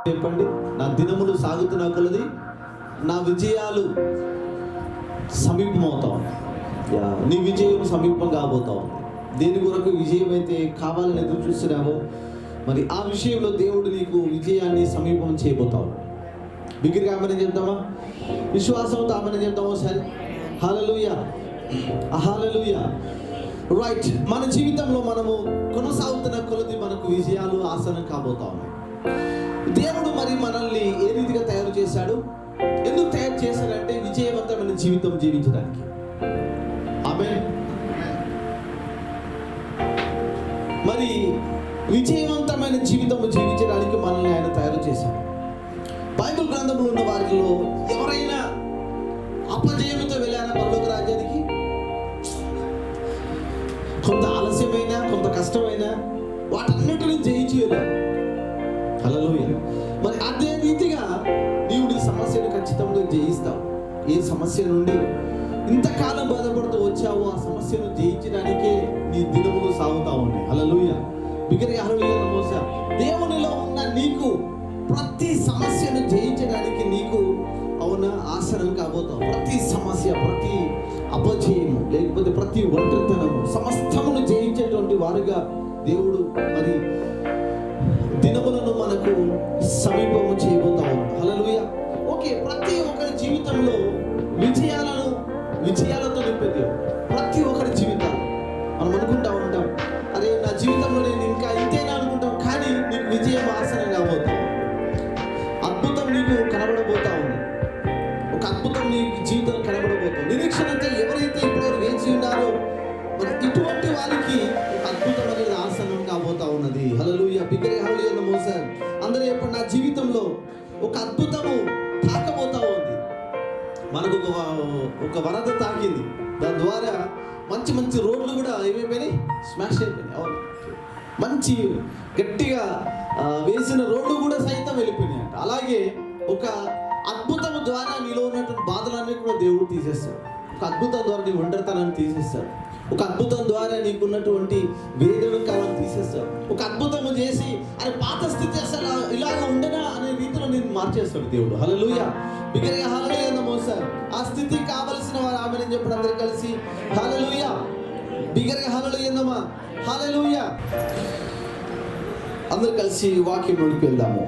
చెప్పండి, నా దినములు సాగుతున్న కొలది నా విజయాలు సమీపమవుతా ఉన్నాయి. నీ విజయం సమీపం కాబోతా ఉంది. దేని కొరకు విజయం అయితే కావాలని ఎదురు చూస్తున్నావో మరి ఆ విషయంలో దేవుడు నీకు విజయాన్ని సమీపం చేయబోతావు. బిగ్గరగా ఆమేన్ చెప్తామా? విశ్వాసంతో ఆమేన్ చెప్తామా? సరే, హల్లెలూయా, హల్లెలూయా. రైట్. మన జీవితంలో మనము కొనసాగుతున్న కొలది మనకు విజయాలు ఆసనం కాబోతా ఉన్నాయి. దేవుడు మరి మనల్ని ఏ రీతిగా తయారు చేశాడు? ఎందుకు తయారు చేశాడంటే విజయవంతమైన జీవితం జీవించడానికి. ఆమేన్. మరి విజయవంతమైన జీవితం జీవించడానికి మనల్ని ఆయన తయారు చేశాడు. బైబిల్ గ్రంథంలో ఉన్న వారిలో ఎవరైనా అపజయంతో వెళ్ళారా పరలోక రాజ్యానికి? కొంత ఆలస్యమైనా, కొంత కష్టమైనా వాటన్నిటిని జయించి వెళ్ళారు. హల్లెలూయా. మరి అదే రీతిగా నీవు నీ సమస్యను ఖచ్చితంగా జయిస్తావు. ఏ సమస్య నుండి ఇంతకాలం బాధపడుతూ వచ్చావో ఆ సమస్యను జయించడానికే నీ దినములు సాగుతా ఉన్నాయి. హల్లెలూయా. బిగ్గరగా హల్లెలూయా నమోసా. దేవునిలో ఉన్న నీకు ప్రతి సమస్యను జయించడానికి నీకు అవునా ఆసనం కాబోతావు. ప్రతి సమస్య, ప్రతి అపజయము, లేకపోతే ప్రతి ఒంటరితనము సమస్తమును జయించేటువంటి వారుగా దేవుడు మరి దినములను మనకు సమీపము చేయబోతా ఉన్నాడు. హల్లెలూయా. ఓకే, ప్రతి ఒక్కరి జీవితంలో విజయాలతో నింపేది. ప్రతి ఒక్కరి జీవితాలు మనం అనుకుంటా ఉంటాం, అరే నా జీవితంలో నేను ఇంకా ఇంతేనా అనుకుంటాం. కానీ నీకు విజయం ఆసనం కాబోతాం. అద్భుతం నీకు కనబడబోతా ఉంది. ఒక అద్భుతం నీ జీవితం కనబడబోతాం. నిరీక్షణతో ఎవరైతే ఇప్పుడు వేచి ఉన్నారో మరి ఇటువంటి వారికి ఒక అద్భుతం అనేది ఆసనం కాబోతా ఉన్నది. హల్లెలూయా. బిగ్గరగా హల్లెలూయా నమోసా. అందరూ ఎప్పుడు నా జీవితంలో ఒక అద్భుతము తాకబోతా ఉంది. మనకు ఒక వరద తాకింది. దాని ద్వారా మంచి మంచి రోడ్లు కూడా ఏమైపోయినాయి, స్మాష్ అయిపోయినాయి. అవును, మంచి గట్టిగా వేసిన రోడ్లు కూడా సైతం వెళ్ళిపోయినాయి అంట. అలాగే ఒక అద్భుతం ద్వారా నీలో ఉన్నటువంటి బాధలన్నీ కూడా దేవుడు తీసేస్తాడు. ఒక అద్భుతం ద్వారా నీ ఒంటరితనాన్ని తీసేస్తాడు. ఒక అద్భుతం ద్వారా నీకున్నటువంటి వేదన కాలం తీసేస్తాడు. ఒక అద్భుతం చేసి అరే పాత స్థితి అసలు ఇలాగ ఉండనా అనే రీతిలో నేను మార్చేస్తాడు దేవుడు. హల్లెలూయా. బిగ్గరగా హల్లెలూయా నమోసా. ఆ స్థితి కావలసిన వారు ఆమెను చెప్పడం అందరూ కలిసి హల్లెలూయా. బిగ్గరగా హల్లెలూయా నమా. హల్లెలూయా. అందరూ కలిసి వాక్యంలోకి వెళ్దాము.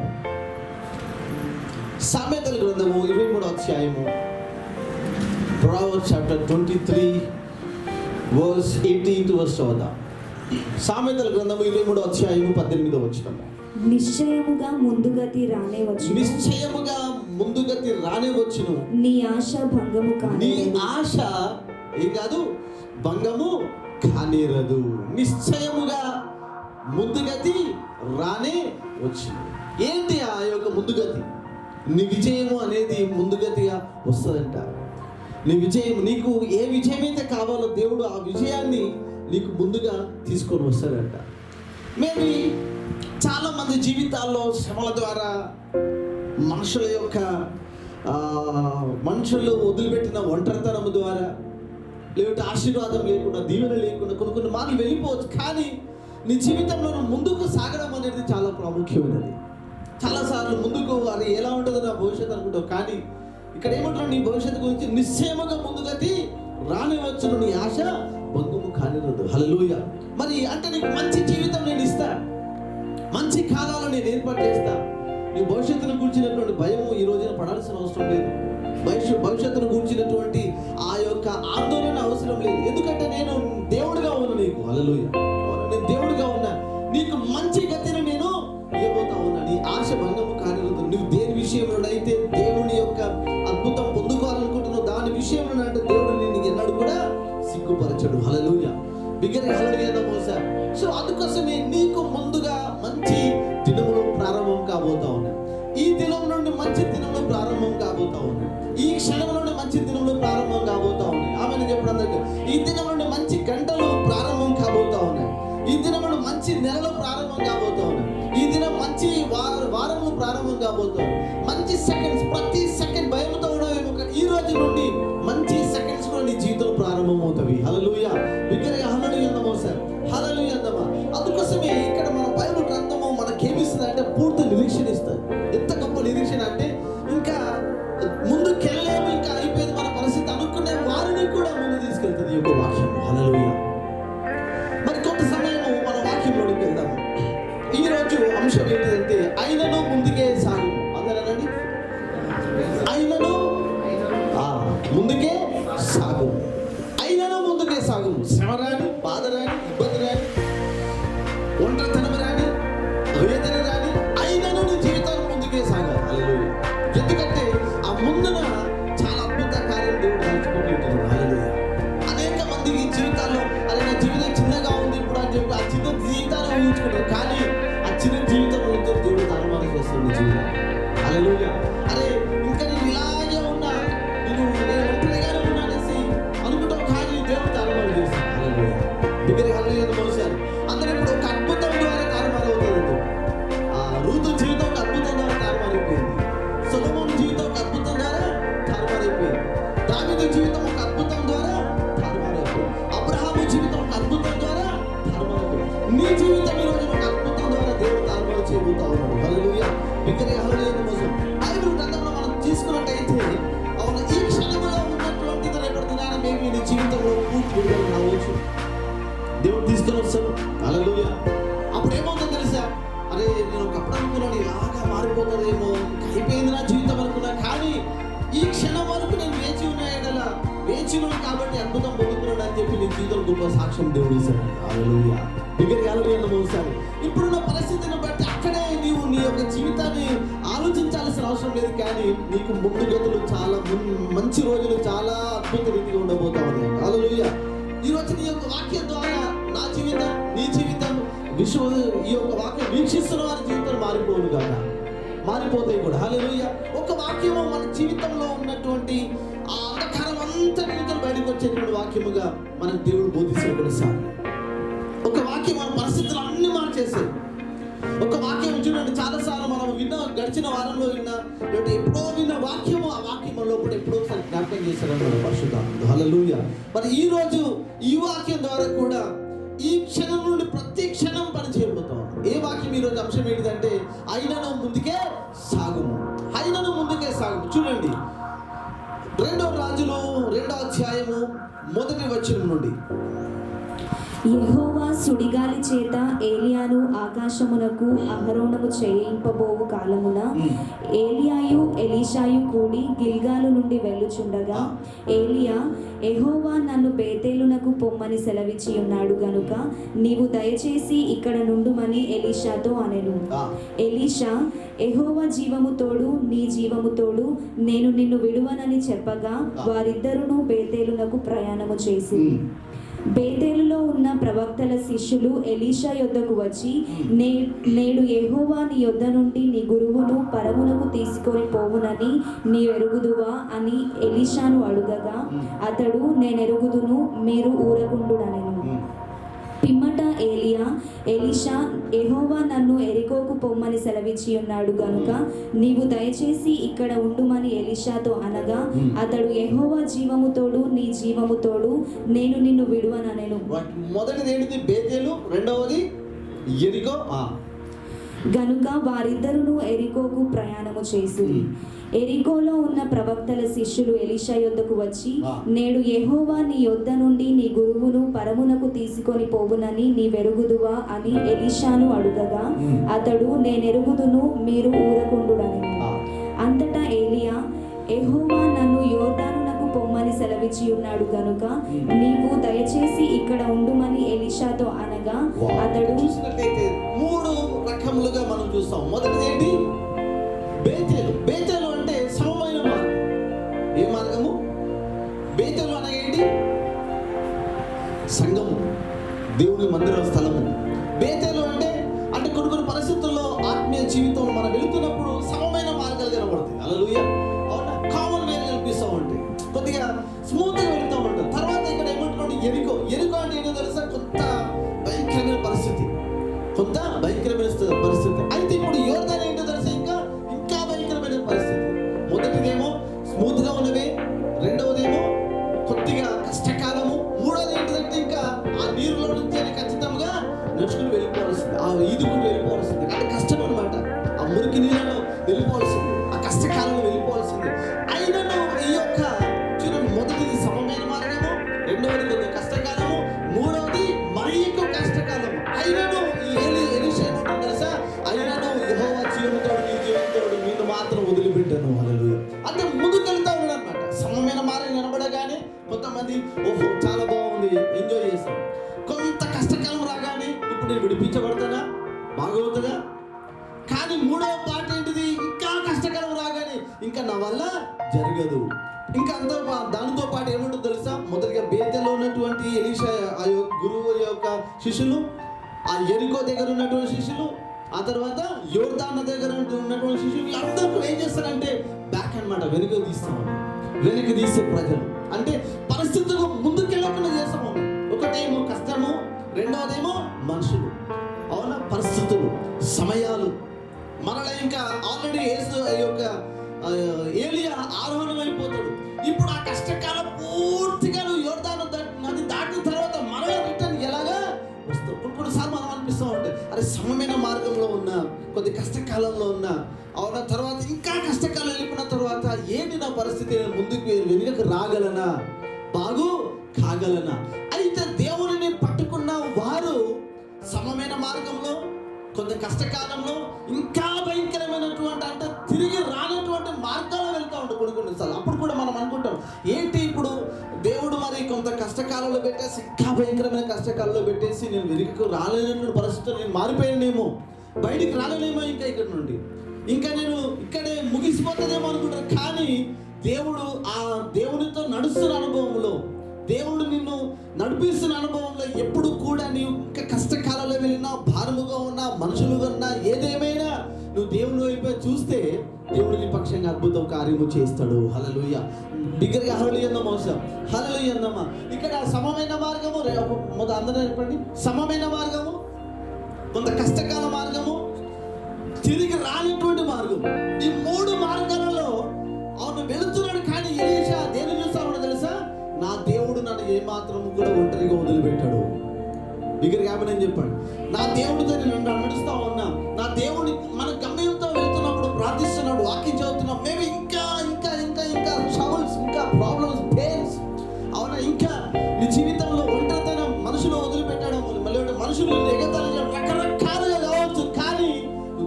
సామెతల గ్రంథము 23వ అధ్యాయము, Proverbs chapter 23 verse 18 to verse 14. సామెతల గ్రంథము 23వ అధ్యాయము 18వ వచనం. నిశ్చయముగా ముందుగతి రానేవచ్చును. నిశ్చయముగా ముందుగతి రానేవచ్చును. నీ ఆశ భంగము కానేరదు. నీ ఆశ ఏం కాదు, భంగము కానేరదు. నిశ్చయముగా ముందుగతి రానే వచ్చును. ఏంటి ఆ యొక్క ముందుగతి? నీ విజయము అనేది ముందుగతిగా వస్తుందంట. నీ విజయం, నీకు ఏ విజయం అయితే కావాలో దేవుడు ఆ విజయాన్ని నీకు ముందుగా తీసుకొని వస్తాడంట. మేబీ చాలా మంది జీవితాల్లో శ్రమల ద్వారా మనుషులు వదిలిపెట్టిన ఒంటరితనం ద్వారా, లేకపోతే ఆశీర్వాదం లేకుండా, దీవెన లేకుండా కొన్ని మార్లు వెళ్ళిపోవచ్చు. కానీ నీ జీవితంలో ముందుకు సాగడం అనేది చాలా ప్రాముఖ్యమైనది. చాలాసార్లు ముందుకు అది ఎలా ఉంటుందో నా భవిష్యత్తు అనుకుంటావు. కానీ ఇక్కడ ఏమంటున్నావు? నీ భవిష్యత్తు గురించి నిశ్చయముగా ముందుగతి రానివచ్చును. నీ ఆశ భంగము కానిరదు. హల్లెలూయా. మరి అంటే నీకు మంచి జీవితం నేను ఇస్తా, మంచి కాలాలు నేను ఏర్పాటు చేస్తా. నీ భవిష్యత్తును కూర్చున్నటువంటి భయము ఈ రోజున పడాల్సిన అవసరం లేదు. భవిష్యత్తును కూర్చున్నటువంటి ఆ యొక్క ఆందోళన అవసరం లేదు. ఎందుకంటే నేను దేవుడిగా ఉన్నా నీకు. హల్లెలూయా. నేను దేవుడిగా ఉన్నా, నీకు మంచి గతిని నేను ఇవ్వబోతా ఉన్నా. నీ ఆశ భంగము కానిరదు. నువ్వు దేని విషయంలోనైతే దేవుని యొక్క అద్భుతం పొందుకోవాలనుకుంటున్నావు దాని విషయంలో అంటే దేవుడు నిన్ను ఎన్నడూ కూడా సిగ్గుపరచడు. హల్లెలూయా. బిగ్గరగా హల్లెలూయా నమోసా. సో అందుకోసమే నీకు ముందుగా మంచి దినములు ప్రారంభం కాబోతా ఉన్నాయి. ఈ దినం నుండి మంచి దినములు ప్రారంభం కాబోతా ఉన్నాయి. ఈ క్షణం నుండి మంచి దినములు ప్రారంభం కాబోతా ఉన్నాయి. ఆమెను చెప్పడం దగ్గర ఈ దినం నుండి మంచి గంటలు ప్రారంభం కాబోతా ఉన్నాయి. ఈ దినం నుండి మంచి నెలలు ప్రారంభం కాబోతా ఉన్నాయి. ఈ దినం మంచి వారము ప్రారంభం కాబోతాం. మంచి సెకండ్స్, ప్రతి సెకండ్ భయంతో ఉండవేమో, ఈ రోజు నుండి మంచి సెకండ్స్ కూడా నీ జీవితం ప్రారంభం అవుతాయి. హల్లెలూయా. బిగ్గరగా హల్లెలూయా నమోసా. హల్లెలూయా నమా. అందుకోసమే ఇక్కడ మన బైబిల్ గ్రంథము మనకేమిస్తుంది అంటే పూర్తి నిరీక్షణ ఇస్తుంది. ఎంత అంశం ఏంటంటే అయినను ముందుకే సాగు. అందరనండి, అయినను ముందుకే సాగు. అయినను ముందుకే సాగు. శ్రమ రాని, బాధ రాని, ఇబ్బంది రాని, ఒంటరితనం రాని, వేదన రాని, అయినను నీ జీవితాన్ని ముందుకే సాగాలి. హల్లెలూయా. ఎందుకంటే ఆ ముందున చాలా అద్భుత కార్యం దేవుడు దాచుకొని ఉంటాడు. హల్లెలూయా. అనేక మందికి జీవితాల్లో అరే నా జీవితం చిన్నగా ఉంది ఇప్పుడు అని చెప్పి ఆ చిన్న జీవితాన్ని ఊహించుకుంటారు. కానీ ఆ చిన్న జీవితం ఉంటే దేవుడు తీర్మానం చేస్తుంది జీవితం. హల్లెలూయా. అరే ఇంకా నేను ఇలాగే ఉన్నా, నేను ఒంటరిగానే ఉన్నా అనేసి అనుకుంటాం, కానీ దేవుడు తీర్మానం చేస్తాడు. హల్లెలూయా. దగ్గర హల్లెలూయా మోసారు. అందరూ ఇప్పుడు ఒక అద్భుతం ద్వారా తీర్మానం అవుతుంది. రూతు జీవితం ఒక అద్భుతం ద్వారా తీర్మానైపోయింది. సొలొమోను జీవితం ఒక అద్భుతం ద్వారా తీర్మానైపోయింది. దావీదు జీవితం ఒక అద్భుతం ద్వారా తీర్మానైపోయింది. అబ్రహాము జీవితం ఒక అద్భుతం ద్వారా తీర్మానైపోయింది. నీ జీవితం ఈ రోజు ఒక అద్భుతం ద్వారా దేవుడు తీర్మానం చేయబోతా ఉన్నాడు. హల్లెలూయా. ఇక్కడ హల్లెలూయా మోసం బైబిల్ గ్రంథంలో మనం తీసుకున్నట్టయితే అవును ఈ క్షణంలో ఉన్నటువంటి రేపటి దినాన మేము నీ జీవితంలో పూర్తి విడుదల రావచ్చు. దేవుడు తీసుకొని వస్తాడు. హల్లెలూయా. అప్పుడు ఏమవుతుందో తెలుసా? అరే నేను ఒకప్పుడు అనుకున్నాను ఇలాగా మారిపోతుందేమో, అయిపోయింది నా జీవితం అనుకున్నా, కానీ ఈ క్షణం వరకు నేను వేచి ఉన్నాయడలా వేచినాను కాబట్టి అద్భుతం పొందుతున్నాడు అని చెప్పి నీ జీవితం గొప్ప సాక్ష్యం దేవుడు ఇస్తాడు. హల్లెలూయా. దగ్గర హల్లెలూయా మోసారు. ఇప్పుడున్న పరిస్థితిని బట్టి అక్కడే నీవు నీ యొక్క జీవితాన్ని ఆలోచించాల్సిన అవసరం లేదు, కానీ నీకు ముందు గతులు చాలా మంచి రోజులు చాలా అద్భుత రీతిగా ఉండబోతా ఉన్నాయి. హల్లెలూయా. ఈ రోజు నీ యొక్క వాక్యం ద్వారా నా జీవితం, నీ జీవితం, విశ్వ ఈ యొక్క వాక్యం వీక్షిస్తున్న వారి జీవితాలు మారిపోను కాక మారిపోతాయి కూడా. హల్లెలూయా. ఒక వాక్యము మన జీవితంలో ఉన్నటువంటి ఆ అంధకారం అంతా నిమిత్తం బయటకు వచ్చేటువంటి వాక్యముగా మనకు దేవుడు బోధిస్తాడు. కొన్నిసార్లు ఒక వాక్యం మన పరిస్థితులు అన్ని మార్చేస్తాయి. ఒక వాక్యం చూడండి, చాలాసార్లు మనం గడిచిన వారంలో లేకపోతే ఎప్పుడో విన్న వాక్యము ఆ వాక్యం లోపల ఎప్పుడో ఒకసారి జ్ఞాపకం చేశారన్నమాట పరిశుద్ధాత్ముడు. హల్లెలూయా. మరి ఈ రోజు ఈ వాక్యం ద్వారా కూడా ఈ క్షణం నుండి ప్రతి క్షణం పని చేయబోతాం. ఏ వాక్యం ఈ రోజు అంశం ఏంటిదంటే అయినను ముందుకే సాగుము. అయినను ముందుకే సాగుము. చూడండి 2 రాజులు 2వ అధ్యాయము 1వ వచనం నుండి. యెహోవా సుడిగాలి చేత ఏలియాను ఆకాశమునకు అహరోనము చేయింపబోవు కాలమున ఏలియాయు ఎలీషాయు కూడి గిల్గాలు నుండి వెళ్ళుచుండగా ఏలియా, యెహోవా నన్ను బేతేలునకు పొమ్మని సెలవిచ్చి ఉన్నాడు గనుక నీవు దయచేసి ఇక్కడ నుండుమని ఎలీషాతో అనెను. ఎలీషా, యెహోవా జీవము తోడు నీ జీవము తోడు నేను నిన్ను విడువనని చెప్పగా వారిద్దరును బేతేలునకు ప్రయాణము చేసి బేతేలులో ఉన్న ప్రవక్తల శిష్యులు ఎలీషా యొద్దకు వచ్చి నేడు యెహోవా నీ యొద్ద నుండి నీ గురువును పరమునకు తీసుకొని పోవునని నీ ఎరుగుదువా అని ఎలీషాను అడుగగా అతడు నేనెరుగుదును, మీరు ఊరకుండుననెను. పిమ్మట ఏలియా, ఎలీషా, యెహోవా నన్ను ఎరికోకు పొమ్మని సెలవిచ్చి ఉన్నాడు గనుక నీవు దయచేసి ఇక్కడ ఉండుమని ఎలీషాతో అనగా అతడు యెహోవా జీవము తోడు నీ జీవము తోడు నేను నిన్ను విడువననెను. మొదటిది ఏంటిది? బేతేలు. రెండవది యెరికో. గనుక వారిద్దరును ఎరికోకు ప్రయాణము చేసి ఎరికోలో ఉన్న ప్రవక్తల శిష్యులు ఎలీషా యొద్దకు వచ్చి నేడు యెహోవా నీ యొద్ద నుండి నీ గురువును పరమునకు తీసుకొని పోవునని నీ వెరుగుదువా అని ఎలీషాను అడుగగా అతడు నేనెరుగుదును, మీరు ఊరకుండుననెను. అంతటా ఏలియా, యెహోవా నన్ను యోర్దానునకు పొమ్మని సెలవిచ్చి ఉన్నాడు గనుక నీవు దయచేసి ఇక్కడ ఉండుమని ఎలీషాతో అనగా అతడు. చూసినట్లయితే 3 రకములుగా మనం చూస్తాం. మొదటిది ఏంటి? బేతేలు. బేతేలు అంటే సమమైన మార్గం. ఏ మార్గము? బేతేలు అనగా ఏంటి? సంఘము, దేవుని మందిర స్థలము. బేతేలు అంటే కొన్ని పరిస్థితుల్లో ఆత్మీయ జీవితం మనం వెళుతున్నప్పుడు సమమైన మార్గాలు కనబడతాయి. హల్లెలూయా. అవునా? కామన్ వేలు కనిపిస్తూ ఉంటాయి, కొద్దిగా స్మూత్గా వెళుతూ ఉంటాం. తర్వాత ఇక్కడ ఏమంటున్నాడు? ఎరికో. ఎరికో అంటే ఏంటో తెలుసా? కొంత భయంకరమైన పరిస్థితి. అయితే ఇప్పుడు యోర్దాను ఏంటో తెలుసా? ఇంకా భయంకరమైన పరిస్థితి. మొదటిదేమో స్మూత్ గా ఉన్నవే, రెండవదేమో కొద్దిగా కష్టకాలము, మూడోది ఏంటంటే ఇంకా ఆ నీరులో నుంచి ఖచ్చితంగా నడుచుకుని వెళ్ళిపోవాల్సింది, ఆ ఈదుకుని వెళ్ళిపోవాల్సింది. అంటే కష్టం అనమాట. ఆ మురికి నీళ్ళలో వెళ్ళిపోవాల్సింది, ఆ కష్టకాలంలో వెళ్ళిపోవాల్సింది. అయినను ఈ యొక్క చూడండి, మొదటిది సమమైన మార్గము, రెండవది కొద్దిగా కష్టకాలము, మూడవది మరీ ఎక్కువ కష్టకాలము. అయినను ఈ ఎలీషా ఏమంటారు తెలుసా? అయినను వచ్చినప్పుడు నేను విడిపించబడతానా? బాగవుతుందా? కానీ మూడవ పాట ఏంటిది? ఇంకా కష్టకాలం రాగానే ఇంకా నా వల్ల జరగదు. ఇంకా దానితో పాటు ఏముంటుందో తెలుసా? మొదటిగా బేతెలో ఉన్నటువంటి ఎలీషా ఆ గురువు యొక్క శిష్యులు, ఆ ఎరికో దగ్గర ఉన్నటువంటి శిష్యులు, ఆ తర్వాత యోర్దాను దగ్గర ఉన్నటువంటి శిష్యులు, వీళ్ళందరూ కూడా ఏం చేస్తారంటే బ్యాక్ అన్నమాట, వెనుక తీసే ప్రజలు. అంటే పరిస్థితులు ముందుకెళ్ళకుండా చేస్తాము. ఒకటేమో కష్టము, రెండవదేమో మనుషులు. అవునా? పరిస్థితులు, సమయాలు. మనలో ఇంకా ఆల్రెడీ ఏలియా ఆరోహణం అయిపోతాడు. ఇప్పుడు ఆ కష్టకాలం పూర్తిగా నువ్వు యోర్దాను నది దాటిన తర్వాత మరలా రిటర్న్ ఎలాగా వస్తావు? కొన్నిసార్లు మనం అనిపిస్తూ ఉంటాయి, అరే సమమైన మార్గంలో ఉన్నా, కొద్ది కష్టకాలంలో ఉన్నా, అవునా, తర్వాత ఇంకా కష్టకాలం వెళ్ళిపోయిన తర్వాత ఏంటి నా పరిస్థితి? నేను ముందుకు వెనుకకు రాగలనా? బాగు కాగలనా? అయితే దేవుడిని పట్టుకున్న వారు సమమైన మార్గంలో, కొంత కష్టకాలంలో, ఇంకా భయంకరమైనటువంటి అంటే తిరిగి రానటువంటి మార్గాల్లో వెళ్తూ ఉంటాం కొన్నిసార్లు. అప్పుడు కూడా మనం అనుకుంటాం, ఏంటి ఇప్పుడు దేవుడు మరి కొంత కష్టకాలంలో పెట్టేసి, ఇంకా భయంకరమైన కష్టకాలంలో పెట్టేసి నేను వెనుకకు రాలేనటువంటి పరిస్థితులు, నేను మారిపోయానేమో, బయటికి రాలేనేమో, ఇంకా ఇక్కడ నుండి ఇంకా నేను ఇక్కడే ముగిసిపోతుందేమో అనుకుంటాను. కానీ దేవుడు ఆ దేవునితో నడుస్తున్న అనుభవంలో, దేవుడు నిన్ను నడిపిస్తున్న అనుభవంలో ఎప్పుడు కూడా నీవు ఇంకా కష్టకాలంలో వెళ్ళినా, భారముగా ఉన్నా, మనుషులుగా ఉన్నా, ఏదేమైనా నువ్వు దేవుని వైపు చూస్తే దేవుడు నీ పక్షంగా అద్భుతం కార్యము చేస్తాడు. హల్లెలూయా. బిగ్గరగా హల్లెలూయా అన్నమా, హల్లెలూయా అన్నమా. ఇక్కడ సమమైన మార్గము, అందరూ చెప్పండి, సమమైన మార్గము, కొంత కష్టకాల మార్గము, తిరిగి రానటువంటి మార్గం. ఈ మూడు మార్గాలలో అవును వెళుతున్నాడు. కానీ ఎలీషా దేని చూస్తామో తెలుసా? నా దేవుడు నన్ను ఏమాత్రం కూడా ఒంటరిగా వదిలిపెట్టాడు. బిగ్గరగా ఆమేన్ చెప్పండి. నా దేవుడితో నేను నడుస్తా ఉన్నా, నా దేవుడి మన గమ్యంతో వెళ్తున్నప్పుడు, ప్రార్థిస్తున్నాడు, వాక్యం చదువుతున్నాం, మేము ఇంకా ఇంకా ఇంకా ఇంకా ట్రబుల్స్, ఇంకా ప్రాబ్లమ్స్, పెయిన్స్, అవునా, ఇంకా నీ జీవితంలో ఒంటరితనం, మనుషులు వదిలిపెట్టడం, మళ్ళీ మనుషులు ఎగతాళి చేయడం, రకరకాలుగా కావచ్చు. కానీ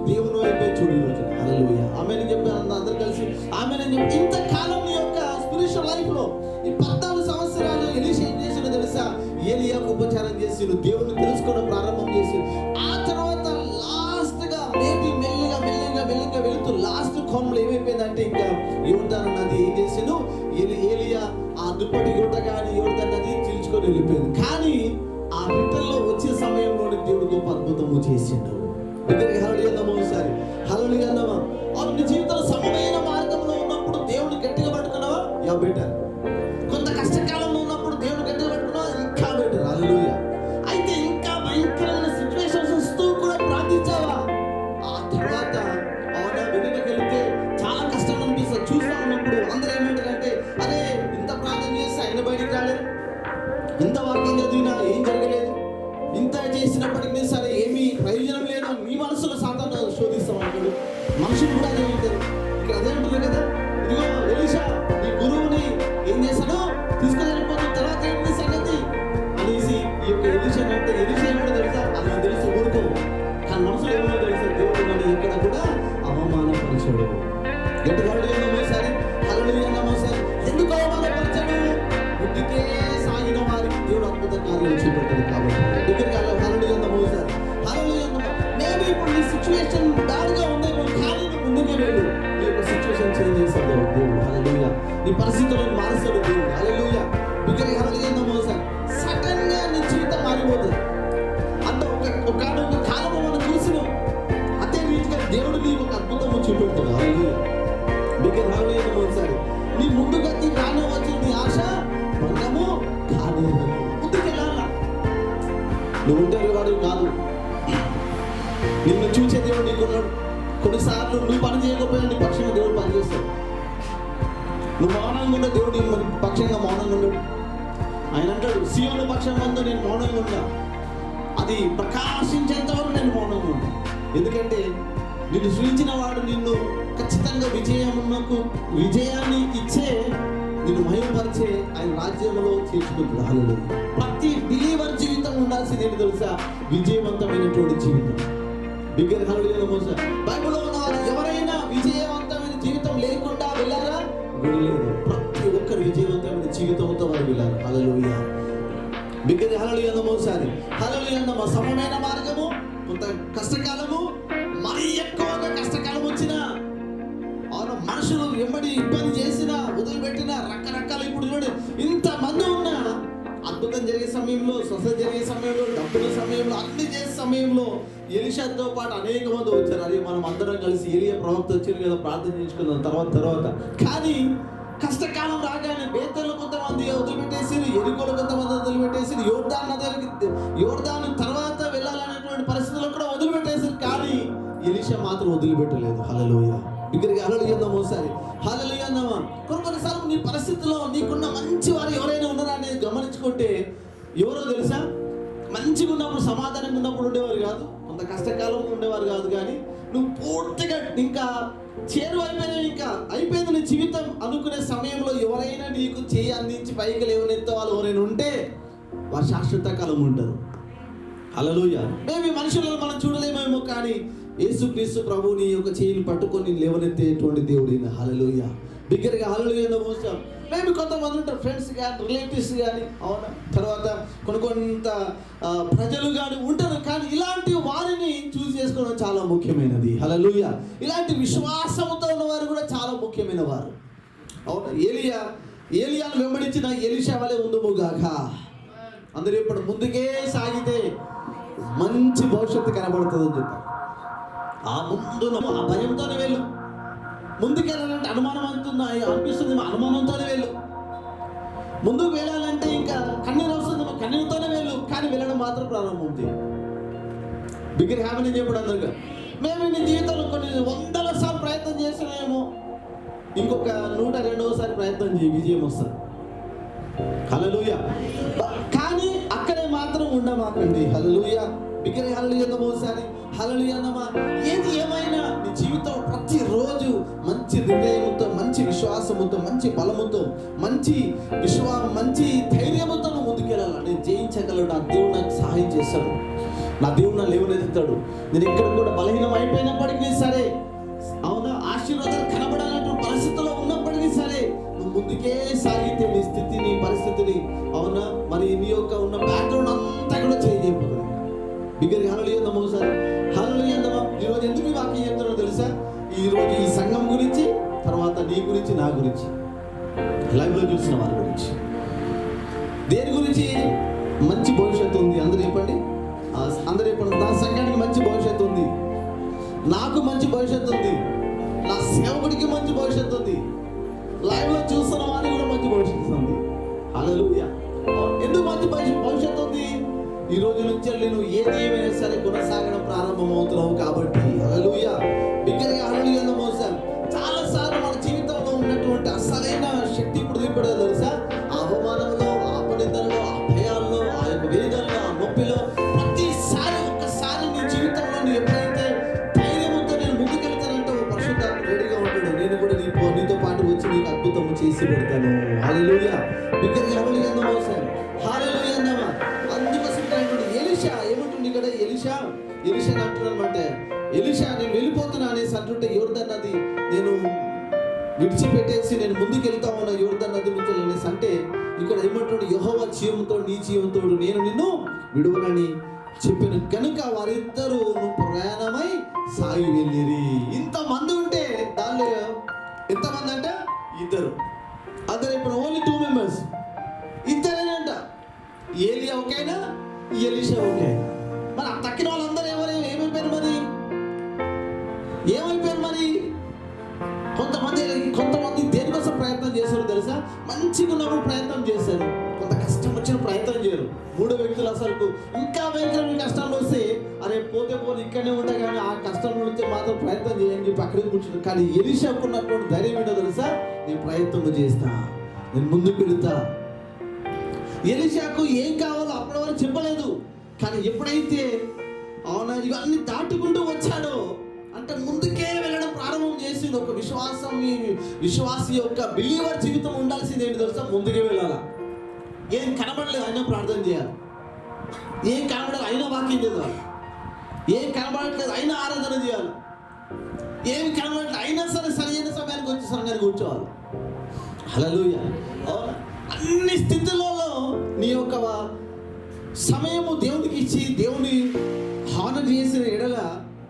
దేవుని వైపే చూడు. హల్లెలూయా. ఆమేన్ చెప్పాను అందరూ కలిసి ఆమేన్ అని చెప్పి. ఇంతకాలం నీ యొక్క స్పిరిచువల్ లైఫ్ లో ఈ 14 సంవత్సరాలు ఎలీషా ఏం చేసాడో తెలుసా? ఏలియాకు ఉపచారం చేసి నువ్వు దేవుని తెలుసుకోవడం ప్రారంభం చేసి, ఆ తర్వాత లాస్ట్ గా మేబీ మెల్లిగా వెళుతూ లాస్ట్ కోణంలో ఏమైపోయిందంటే ఇంకా యోర్దాను నది ఏం చేసాను, ఏలియా ఆ దుప్పటి గుట్ట కానీ యోర్దాను నది చీల్చుకొని వెళ్ళిపోయింది. కానీ ఆ రిటర్న్ లో వచ్చే సమయంలోనే దేవుడు గొప్ప అద్భుతము చేసిండు. దగ్గరికి హల్లెలూయా అన్నమా, ఒకసారి హల్లెలూయా అన్నమా. నీ జీవితంలో సమమైన మార్గంలో ఉన్నప్పుడు దేవుని గట్టిగా పట్టుకున్నావా? Yeah better. కొంత కష్టకాలంలో ఉన్నప్పుడు దేవుని గట్టిగా పట్టుకున్నావా? ఇంకా బెటర్. హల్లెలూయా. అయితే ఇంకా భయంకరమైన సిచ్యువేషన్స్ వస్తూ కూడా ప్రార్థించావా? ఆ తర్వాత అవునా వెనుకకి వెళితే చాలా కష్టం అనిపిస్తుంది. చూస్తా ఉన్నప్పుడు అందరూ ఏమంటారంటే, అరే ఇంత ప్రార్థన చేస్తే ఆయన బయటికి రాలేదు, ఇంత వాక్యం చదివినా ఏం జరగలేదు, ఇంత చేసినప్పటికీ సరే ఏమీ ప్రయోజనం లేదు. నీ మనసులో సాతాను శోధిస్తాం అంటాడు. మనుషులు కూడా అదే ఉంటారు. ఇక్కడ అదే అంటున్నారు కదా, ఇదిగో ఎలీషా నీ గురువుని ఏం చేశాడు, తీసుకొని వెళ్ళిపోతాడు, తర్వాత ఏంటి సంగతి అనేసి ఈ యొక్క ఎలీషా అంటే, ఎలీషా ఏమిటో తెలుసా? అది తెలుసు, ఊరుకో. కానీ మనసులో ఏమో తెలుసా? దేవుడు నన్ను ఎక్కడ కూడా అవమానపరిచాడు. గట్టిగా హల్లెలూయా, హల్లెలూయా అన్నమోసారి. ఎందుకు అవమానపరిచాడు? బుద్ధికే సాగిన వారికి దేవుడు అద్భుత కార్యాలు చూపెట్టాడు. కాబట్టి దగ్గరికి హల్లెలూయా అన్నమోసారి, హల్లెలూయా అన్నమో. మేబీ ఇప్పుడు నీ సిచ్యువేషన్ బ్యాడ్గా ఉందేమో, కానీ ముందుకే వెళ్ళు. నీ యొక్క సిచ్యువేషన్ చేంజ్ చేస్తాడు దేవుడు. హల్లెలూయా. నీ పరిస్థితులను మారుస్తాడు దేవుడు. హల్లెలూయా. దగ్గరికి హల్లెలూయా అన్నమోసారి. సడన్ గా నీ జీవితం మారిపోతుంది. అంటే ఒక కాలంలో మనం చూసినాం, అదే రీతిగా దేవుడు నీకు ఒక అద్భుతం చూపెడతాడు. హల్లెలూయా. దగ్గరికి హల్లెలూయా అన్నమోసారి. నీ ముందుగతి రానివచ్చు, నీ ఆశ భంగము కాదు. ముందుకెళ్ళాలా? నువ్వు ఉంటారు వాడు కాదు, నిన్ను చూసే దేవుడు నీకున్నాడు. కొన్నిసార్లు నువ్వు పని చేయకపోయినా నీ పక్షంగా దేవుడు పని చేస్తాడు. నువ్వు మౌనంగా ఉండే దేవుడు నీ పక్షంగా మౌనంగా ఉండడు. ఆయన అంటాడు, సీయోను పక్షం ముందు నేను మౌనంగా ఉన్నా, అది ప్రకాశించేంత వరకు నేను మౌనంగా ఉన్నా. ఎందుకంటే నిన్ను సృజించిన వాడు నిన్ను ఖచ్చితంగా విజయాన్ని ఇచ్చే, నిన్ను మహిమపరిచే ఆయన రాజ్యంలో చేర్చుకుంటాడు. హల్లెలూయా. ప్రతి బిలీవర్ జీవితం ఉండాల్సింది ఏంటి తెలుసా? విజయవంతమైనటువంటి జీవితం. బిగ్గర హల్లెలూయా మోస. బైబిల్లో ఉన్న వారు ఎవరైనా విజయవంతమైన జీవితం లేకుండా వెళ్ళారా? వెళ్ళలేదు. ప్రతి ఒక్కరు విజయవంతమైన జీవితంతో వారు వెళ్ళారు. హల్లెలూయా. బిగ్గర హల్లెలూయా అందమా ఒకసారి. హల్లెలూయా అందమా. సమమైన మార్గము, కొంత కష్టకాలము, మరీ ఎక్కువగా కష్టకాలం వచ్చినా, అవును మనుషులు వెంబడి ఇబ్బంది చేసినా, వదిలిపెట్టినా, రకరకాల ఇప్పుడు చూడండి ఇంతమంది ఉన్నా అద్భుతం జరిగే సమయంలో, స్వస్థత జరిగే సమయంలో, డబ్బుల సమయంలో, అన్ని చేసే సమయంలో ఎలీషాతో పాటు అనేక మంది వచ్చారు. అది మనం అందరం కలిసి ఎలీయా ప్రవక్త వచ్చారు కదా, ప్రార్థన చేసుకున్నాం తర్వాత. కానీ కష్టకాలం రాగానే బేతేలు కొంతమంది వదిలిపెట్టేసి, ఎరుకోలు కొంతమంది వదిలిపెట్టేసి, యోర్దాను తర్వాత వెళ్ళాలనేటువంటి పరిస్థితుల్లో కూడా వదిలిపెట్టేసి, కానీ ఎలీషా మాత్రం వదిలిపెట్టలేదు. హల్లెలూయా. బిగ్గరగా హల్లెలూయా అందమా ఒకసారి. హల్లెలూయా అందమా. కొన్నిసార్లు నీ పరిస్థితిలో నీకున్న మంచి వారు ఎవరైనా ఉన్నారా అనేది గమనించుకుంటే ఎవరో తెలుసా? మంచిగా ఉన్నప్పుడు, సమాధానంగా ఉన్నప్పుడు ఉండేవారు కాదు, కొంత కష్టకాలంలో ఉండేవారు కాదు. కానీ నువ్వు పూర్తిగా ఇంకా చేరువ అయిపోయింది నీ జీవితం అనుకునే సమయంలో ఎవరైనా నీకు చేయి అందించి పైకి లేవనెత్తే వాళ్ళు ఎవరైనా ఉంటే వారు శాశ్వత కాలం ఉంటారు. హల్లెలూయా. మేబీ మనుషులను మనం చూడలేమేమో, కానీ యేసుక్రీస్తు ప్రభువుని యొక్క చేయిని పట్టుకొని లేవనెత్తేటువంటి దేవుడు ఈయన. హల్లెలూయా. బిగ్గరగా హల్లెలూయా మోసం. మేబీ కొంతమంది ఉంటారు, ఫ్రెండ్స్ కానీ, రిలేటివ్స్ కానీ, అవునా, తర్వాత కొంత ప్రజలు కానీ ఉంటారు. కానీ ఇలాంటి వారిని చూస్ చేసుకోవడం చాలా ముఖ్యమైనది. హల్లెలూయా. ఇలాంటి విశ్వాసంతో ఉన్నవారు కూడా చాలా ముఖ్యమైన వారు. అవునా. ఏలియాను వెంబడించిన ఎలీషా వలె ఉందుముగాక. అందరూ ఇప్పుడు ముందుకే సాగితే మంచి భవిష్యత్తు కనబడుతుందని చెప్పారు. ఆ ముందు ఆ భయంతోనే వెళ్ళు. ముందుకెళ్ళాలంటే అనుమానం అనిపిస్తుంది, అనుమానంతోనే వెళ్ళు. ముందుకు వెళ్ళాలంటే ఇంకా కన్నీరు వస్తుంది, కన్నీరుతోనే వెళ్ళు. కానీ వెళ్ళడం మాత్రం ప్రారంభం. బిగ్గర హ్యామీ చెప్పడం అందరిగా. మేము నీ జీవితంలో కొన్ని 100 సార్లు ప్రయత్నం చేసినామేమో, ఇంకొక 102వ ప్రయత్నం చేయి, విజయం వస్తుంది. హల్లెలూయా. కానీ అక్కడే మాత్రం ఉండమాకండి. హల్లెలూయా. బిగ్గర హల్లెలూయా అందమా ఒకసారి. హల్లెలూయా అందమా. ఏది ఏమైనా నీ జీవితం ప్రతిరోజు మంచి నిర్ణయంతో, మంచి విశ్వాసముతో, మంచి బలముతో, మంచి ధైర్యముతో నువ్వు ముందుకెళ్ళాలి. నేను జయించగలడు, నా దేవుడు నాకు సహాయం చేస్తాడు, నా దేవుడు నా లేవనెత్తుతాడు. నేను ఎక్కడ కూడా బలహీనం అయిపోయినప్పటికీ సరే, అవునా, ఆశీర్వాదాలు కనబడాలన్నటువంటి పరిస్థితుల్లో ఉన్నప్పటికీ సరే, నువ్వు ముందుకే సాగితే నీ స్థితిని, పరిస్థితిని, అవునా, మరి నీ యొక్క ఉన్న బ్యాక్గ్రౌండ్ అంతా కూడా చేంజ్ అయిపోతుంది. బిగ్గరగా హల్లెలూయా అందమా ఒకసారి. హల్లెలూయా అందమా. ఈరోజు ఎందుకు ఈ వాక్యం చెప్తున్నారో తెలుసా? ఈరోజు ఈ సంఘం గురించి, తర్వాత నీ గురించి, నా గురించి, లైవ్లో చూసిన వాళ్ళ గురించి, దేని గురించి మంచి భవిష్యత్తు ఉంది. అందరూ చెప్పండి. నా సంఘానికి మంచి భవిష్యత్తు ఉంది, నాకు మంచి భవిష్యత్తు ఉంది, నా సేవకుడికి మంచి భవిష్యత్తు ఉంది, లైవ్లో చూస్తున్న వారికి కూడా మంచి భవిష్యత్తు ఉంది. హల్లెలూయా. ఎందుకు మంచి భవిష్యత్తు ఉంది? ఈ రోజు నుంచి నేను ఏది ఏమైనా సరే కొనసాగడం ప్రారంభమవుతున్నావు కాబట్టి. హల్లెలూయా. బిగ్గరగా హల్లెలూయా అందమా ఒకసారి. చాలా సార్లు మన జీవితంలో ఉన్నటువంటి అసలైన శక్తి ఇప్పుడు దిగిపడదు తెలుసా? ఆ అవమానంలో, ఆ అపనిందనలో, ఆ భయాల్లో, ఆ యొక్క వేదనలో, ఆ నొప్పిలో, ప్రతిసారి ఒక్కసారి నీ జీవితంలో నువ్వు ఎప్పుడైతే ధైర్యంతో నేను ముందుకెళ్తానంటే పరిశుద్ధాత్మ రెడీగా ఉంటాడు. నేను కూడా నీతో పాటు వచ్చి నీకు అద్భుతం చేసి పెడతాను. హల్లెలూయా. బిగ్గరగా హల్లెలూయా అందమా ఒకసారి. హల్లెలూయా అందమా. అందుకోసం ఎలీషా ఏమంటుంది ఇక్కడ? ఎలీషా అంటున్నానమాట. ఎలీషా నేను వెళ్ళిపోతున్నా అనేసి అంటుంటే, యోర్దాను నది నేను విడిచిపెట్టేసి నేను ముందుకు వెళ్తా ఉన్నా యోర్దాను నది నుంచి అనేసి అంటే, ఇక్కడ ఏమంటుండే? యెహోవా జీవంతో నీ జీవంతో నేను నిన్ను విడువనని చెప్పిన కనుక వారిద్దరూ ప్రయాణమై సాగి వెళ్ళిరి. ఇంతమంది ఉంటే దానిలో ఎంతమంది అంట? ఇద్దరు. అదర్ ఇప్పుడు ఓన్లీ 2 మెంబర్స్, ఇద్దరేనంట. ఏలియా ఒకేనా, ఎలీషా ఒకే. మరి తక్కిన వాళ్ళందరూ ఏమైపోయారు మరి? కొంతమంది దేనికోసం ప్రయత్నం చేశారు తెలుసా? మంచిగా ఉన్నప్పుడు ప్రయత్నం చేశారు, కొంత కష్టం వచ్చిన ప్రయత్నం చేయరు. 3 వ్యక్తులు అసలు ఇంకా భయంకరమైన కష్టాలు వస్తే, అరే పోతే ఇక్కడనే ఉంటా కానీ ఆ కష్టం నుంచి మాత్రం ప్రయత్నం చేయండి అక్కడే కూర్చుంటారు. కానీ ఎలీషాకు ఉన్నటువంటి ధైర్యం ఏంటో తెలుసా? నేను ప్రయత్నం చేస్తా, నేను ముందుకు వెళుతా. ఎలీషాకు ఏం కావాలో అప్పటి వరకు చెప్పలేదు. కానీ ఎప్పుడైతే అవునా ఇవన్నీ దాటుకుంటూ వచ్చాడో అంటే ముందుకే వెళ్ళడం ప్రారంభం చేసింది. ఒక విశ్వాసి యొక్క బిలీవర్ జీవితం ఉండాల్సింది ఏంటి తెలుసా? ముందుకే వెళ్ళాలా. ఏం కనబడలేదు అయినా ప్రార్థన చేయాలి, ఏం కనబడలేదు అయినా వాక్యం చదవాలి, ఏం కనబడట్లేదు అయినా ఆరాధన చేయాలి, ఏం కనబడట్లేదు అయినా సరే సరైన సమయానికి వచ్చి సంఘానికి కూర్చోవాలి. హల్లెలూయా. అన్ని స్థితులలో నీ యొక్క సమయము దేవునికి ఇచ్చి దేవుని హానర్ చేసిన ఎడల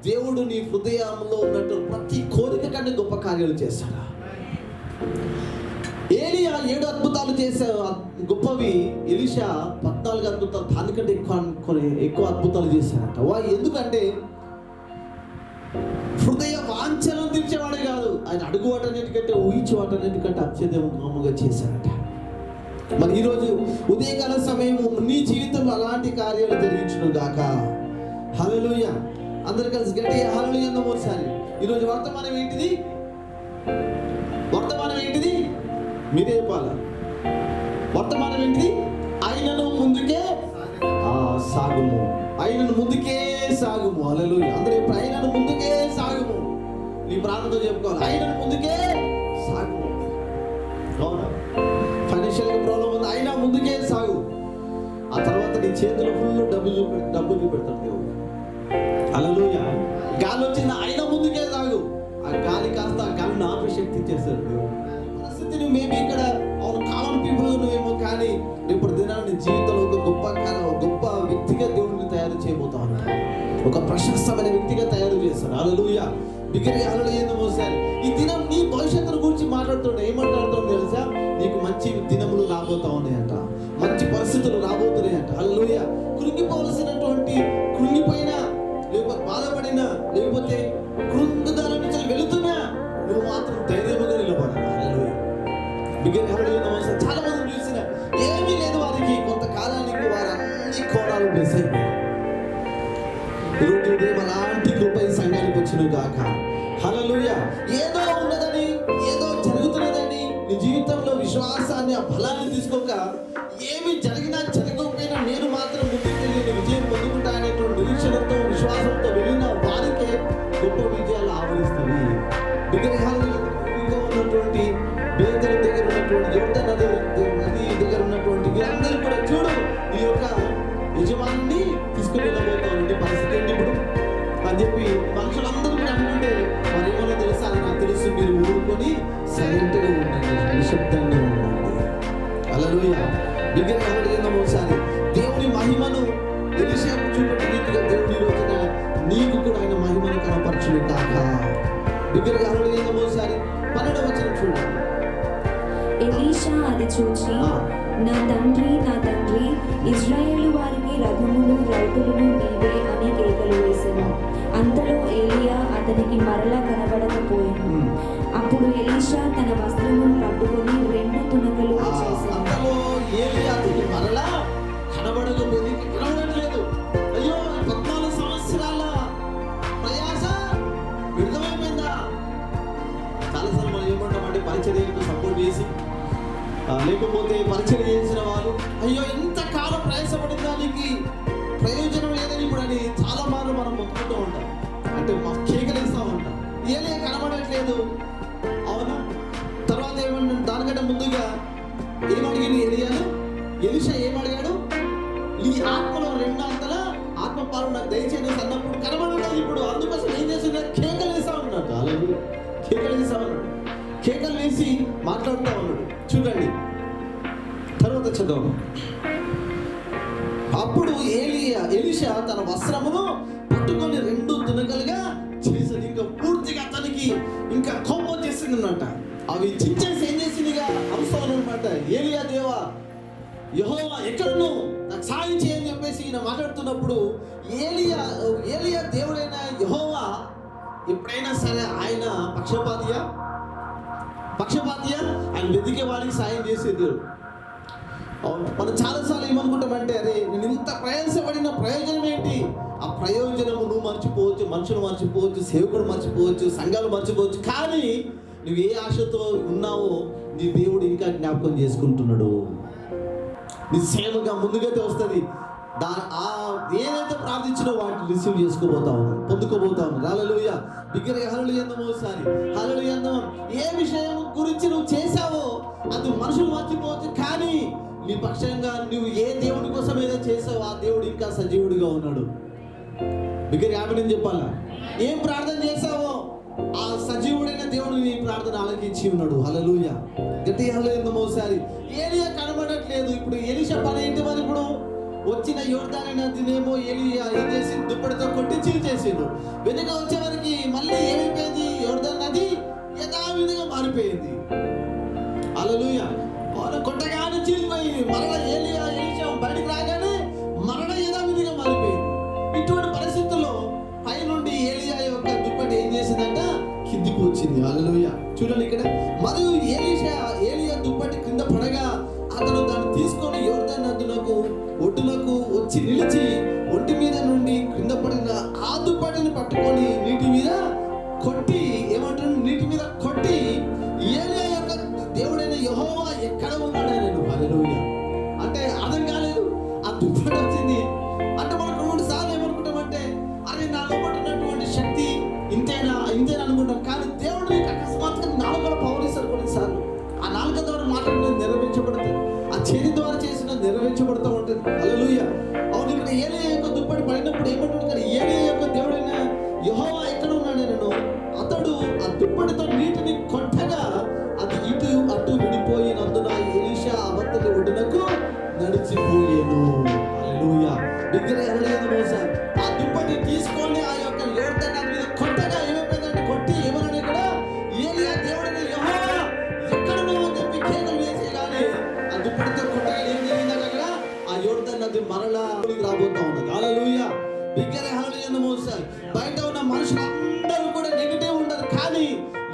దేవుడు నీ హృదయంలో ఉన్నట్టు ప్రతి కోరిక కంటే గొప్ప కార్యాలు చేస్తాడు. ఏలియా 7 అద్భుతాలు చేసే గొప్పవి, ఎలీషా 14 అద్భుతాలు, దానికంటే ఎక్కువ అద్భుతాలు చేశాడట. ఎందుకంటే హృదయ వాంఛలను తీర్చేవాడే కాదు, ఆయన అడుగు వాటన్నిటికంటే ఊహించే వాటన్నిటికంటే అత్యధికంగా చేశాడట. మరి ఈరోజు ఉదయకాల సమయం నీ జీవితంలో అలాంటి కార్యాలు జరిగించును గాక. హల్లెలూయా. అందరు కలిసి గట్టిగా హల్లెలూయా అన్న ఒకసారి. ఈరోజు వర్తమానం ఏంటిది? వర్తమానం ఏంటిది? మీరే చెప్పాలి. వర్తమానం ఏంటిది? ఆయనను ముందుకే సాగుము, ఆయనను ముందుకే సాగుము. హల్లెలూయా. అందరూ ఇప్పుడు ఆయనను ముందుకే సాగుము. నీ ప్రార్థనతో చెప్పుకోవాలి, ఆయనను ముందుకే సాగుము. అవునా? ఫైనాన్షియల్ ప్రాబ్లం ఉంది, అయినా ముందుకే సాగు. ఆ తర్వాత నీ చేతిలో ఫుల్ డబ్బులు పెడతాడు దేవుడు. హల్లెలూయా. గాలి వచ్చింది, అయినా ముందుకే సాగు. ఆ గాలి కాస్త ఆ గాలిని ఆపే శక్తి ఇచ్చేస్తాడు దేవుడు. పరిస్థితిని మేబీ ఇక్కడ కామన్ పీపుల్ నువ్వేమో, కానీ రేపు దినాన్ని జీవితంలో ఒక గొప్ప వ్యక్తిగా దేవుడిని తయారు చేయబోతా ఉన్నాడు. ఒక ప్రశస్తమైన వ్యక్తిగా తయారు చేస్తాడు. హల్లెలూయా. బిగ్గరగా హల్లెలూయా మోసారి. ఈ దినం నీ భవిష్యత్తును గురించి మాట్లాడుతుండే ఏమంటాడుతుందో తెలుసా? నీకు మంచి దినములు రాబోతా ఉన్నాయంట, మంచి పరిస్థితులు రాబోతున్నాయంట. హల్లెలూయా. కృంగిపోయిన, లేకపోతే బాధపడిన, లేకపోతే కృంగుదల నుంచి వెళుతున్నా నువ్వు మాత్రం ధైర్యంగా నిలబడాలి. హల్లెలూయా. బిగ్గరగా హల్లెలూయా మోసారి. చాలా మంది చూసిన ఏమీ లేదు వారికి, కొంతకాలానికి వారు అన్ని కోణాలు మిస్ అయిపోయారు. ఈరోజు ఉదయం అలాంటి కృప ఈ సంఘానికి వచ్చిన గాక. హల్లెలూయా. ఏదో ఉన్నదని, ఏదో జరుగుతున్నదని నీ జీవితంలో విశ్వాసాన్ని, ఆ బలాన్ని తీసుకోక, ఏమి జరిగినా జరగకపోయినా నేను మాత్రం ముందుకెళ్ళి విజయం పొందుకుంటా అనేటువంటి నిరీక్షణతో, విశ్వాసంతో వెళ్ళిన వారికే గొప్ప విజయాలు ఆవరిస్తాయి. విగ్రహాలుగా ఉన్నటువంటి బేతల దగ్గర ఉన్నటువంటి, యోర్దాను నది దగ్గర ఉన్నటువంటి వీరందరూ కూడా చూడు, ఈ యొక్క యజమాని తీసుకుని వెళ్ళబోతామండి. పరిస్థితి ఏంటి ఇప్పుడు అని చెప్పి మనుషులందరూ కూడా అనుకుంటే మరి ఏమో తెలుసా? అని నాకు తెలుసు, మీరు ఊరుకొని సైలెంట్గా ఉండండి, నిశ్శబ్దంగా ఉండండి. హల్లెలూయా. బిగ్గరగా హల్లెలూయా ఒకసారి. దేవుని మహిమను ఎలీషా చూపే రీతిగా దేవుని రోజున నీకు కూడా ఆయన మహిమను కనపరచును కాక. బిగ్గరగా హల్లెలూయా ఒకసారి. 12వ వచనం చూడండి. ఎలీషా అది చూచి, నా తండ్రి ఇశ్రాయేలు వారికి రథములు రౌతులను నీవే అని కేకలు వేసెను. అంతలో ఏలియా అతనికి మరలా కనబడకపోయాను. అప్పుడు ఎలీషా తన వస్త్రమును పట్టుకొని 2 తునకలుగా చేశాను. అంతలో ఏలియా అతనికి మరలా కనబడకపోయింది, కనబడట్లేదు. అయ్యో, 14 సంవత్సరాల ప్రయాస వ్యర్థమైపోయిందా? చాలాసార్లు మనం ఏమంటామంటే పరిచర్యకు సపోర్ట్ చేసి, లేకపోతే పరిచయం చేసిన వారు అయ్యో ఇంతకాలం ప్రయాసపడిన దానికి ప్రయోజనం లేదని ఇప్పుడు అని చాలా మార్లు మనం మొత్తుకుంటూ ఉంటాం, అంటే కేకలేస్తూ ఉంటాం. ఏలే కనబడట్లేదు. అవునా? తర్వాత ఏమన్నా దానికంటే ముందుగా ఏమడిగింది ఎలీషా ఏమడిగాడు? నీ ఆత్మలో 2 అంతల ఆత్మపాలు నాకు దయచేసి అన్నప్పుడు కనబడలేదు. ఇప్పుడు అందుకోసం ఏం చేస్తున్నా? కేకలేస్తా ఉన్నాడు. అలాగే కేకలేస్తా ఉన్నాడు. కేకలు వేసి మాట్లాడుతూ ఉన్నాడు. చూడండి, తర్వాత చదవము. అప్పుడు ఎలీషా తన వస్త్రమును పట్టుకొని 2 తునకలుగా చేసేది. ఇంకా పూర్తిగా అతనికి ఇంకా కోపం వచ్చేసింది అన్నమాట. అవి చించేసి ఏం చేసిందిగా అవసరం అనమాట. ఏలియా దేవా, యెహోవా ఎక్కడున్నావు, నాకు సాయం చేయని చెప్పేసి ఈయన మాట్లాడుతున్నప్పుడు ఏలియా దేవుడైన యెహోవా ఎప్పుడైనా సరే ఆయన పక్షపాతియా? ఆయన వెతికే వాడికి సాయం చేసే దేవుడు. మనం చాలాసార్లు ఏమనుకుంటామంటే, అరే నేను ఇంత ప్రయాసపడిన ప్రయోజనం ఏంటి? ఆ ప్రయోజనము నువ్వు మర్చిపోవచ్చు, మనుషులు మర్చిపోవచ్చు, సేవకుడు మర్చిపోవచ్చు, సంఘాలు మర్చిపోవచ్చు, కానీ నువ్వు ఏ ఆశతో ఉన్నావో నీ దేవుడు ఇంకా జ్ఞాపకం చేసుకుంటున్నాడు. నీ సేవగా ముందుకైతే వస్తుంది. ఏదైతే ప్రార్థించినో వాటిని రిసీవ్ చేసుకోబోతా ఉన్నాను, పొందుకోబోతా ఉన్నాను. హల్లెలూయా. బిగ్గరగా హల్లెలూయా ఒకసారి. హల్లెలూయా. ఏ విషయం గురించి నువ్వు చేశావో అది మనుషులు మర్చిపోవచ్చు, కానీ నీ పక్షంగా నువ్వు ఏ దేవుడి కోసం ఏదో చేసావో ఆ దేవుడు ఇంకా సజీవుడిగా ఉన్నాడు. బిగ్గరగా ఆమేన్ చెప్పాలా? ఏం ప్రార్థన చేశావో ఆ సజీవుడైన దేవుడు నీ ప్రార్థన ఆలకించి ఉన్నాడు. హల్లెలూయా. గట్టిగా హల్లెలూయా ఒకసారి. ఏలియా కనబడట్లేదు. ఇప్పుడు ఎలీషా పని ఏంటి? మరి ఇప్పుడు వచ్చిన యోర్దాను నదినేమో ఏలియా ఏం చేసి దుప్పటితో కొట్టి చీల్చేసిండు. వెనుక వచ్చేవారికి మళ్ళీ ఏమైపోయింది? యోర్దాను నది యథావిధిగా మారిపోయింది. హల్లెలూయా. కొట్టగానే చీలిపోయింది. మరలా ఏలియా ఎలీషా బయటికి రాగానే మరణ యథావిధిగా మారిపోయింది. ఇటువంటి పరిస్థితుల్లో పైనుండి ఏలియా యొక్క దుప్పటి ఏం చేసిందంట? కిందికి వచ్చింది. హల్లెలూయా. చూడండి ఇక్కడ. మరియు ఏలియా దుప్పటి కింద పడగా అతను దాన్ని తీసుకొని యోర్దాను నదునకు ఒడ్డునకు వచ్చి నిలిచి ఒంటి మీద నుండి కింద పడిన ఆ దుప్పటిని పట్టుకొని నీటి మీద కొట్టి ఏమంటారు? నీటి మీద కొట్టి ఏలియా యొక్క దేవుడైన యెహోవా ఎక్కడ ఉన్నాడు నేను. హల్లెలూయా. అంటే అర్థం కాలేదు. ఆ దుప్పటి వచ్చింది అంటే మనకు 2 సార్లు ఏమనుకుంటామంటే అరే నాలో పట్టినటువంటి శక్తి ఇంతేనా అనుకుంటాం. కానీ దేవుడు నీకు అకస్మాత్తుగా నాలుగు పవర్ ఇస్తారు. కొన్నిసార్లు ఆ నాలుక ద్వారా మాట్లాడిన నెరవేర్చబడుతుంది. ఆ చేతి ద్వారా చేసిన నెరవేర్చబడుతూ ఉంటుంది. హల్లెలూయా. అవును. ఇక్కడ ఏలియా యొక్క దుప్పటి పడినప్పుడు ఏమంటుంది? కానీ ఏలియా యొక్క దేవుడైన యెహోవా ఎక్కడ ఉన్నాడు నేను. అతడు ఆ దుప్పటితో నీటిని కొట్టగా అది ఇటు అటు విడిపోయినందున ఎలీషా అవతలి ఒడ్డునకు నడిచిపోయేను. హల్లెలూయా. దగ్గర ఎవరైనా మోసా ఆ దుప్పటి తీసుకొని ఆ యొక్క యోర్దాను నది మీద కొట్టగా ఏమైపోయిందంటే కొట్టి ఏమన్నాడు ఇక్కడ? ఏలియా దేవుడైన యెహోవా ఎక్కడున్నావు అని చెప్పి కేకలు వేసేగానే ఆ దుప్పటితో కొట్టగా ఏం జరిగిందంటే అక్కడ ఆ యోర్దాను నది మరలా రాబోతా ఉన్నది. హల్లెలూయా. దగ్గర హల్లెలూయా మోసా. బయట ఉన్న మనుషులందరూ కూడా నెగటివ్ ఉండరు. కానీ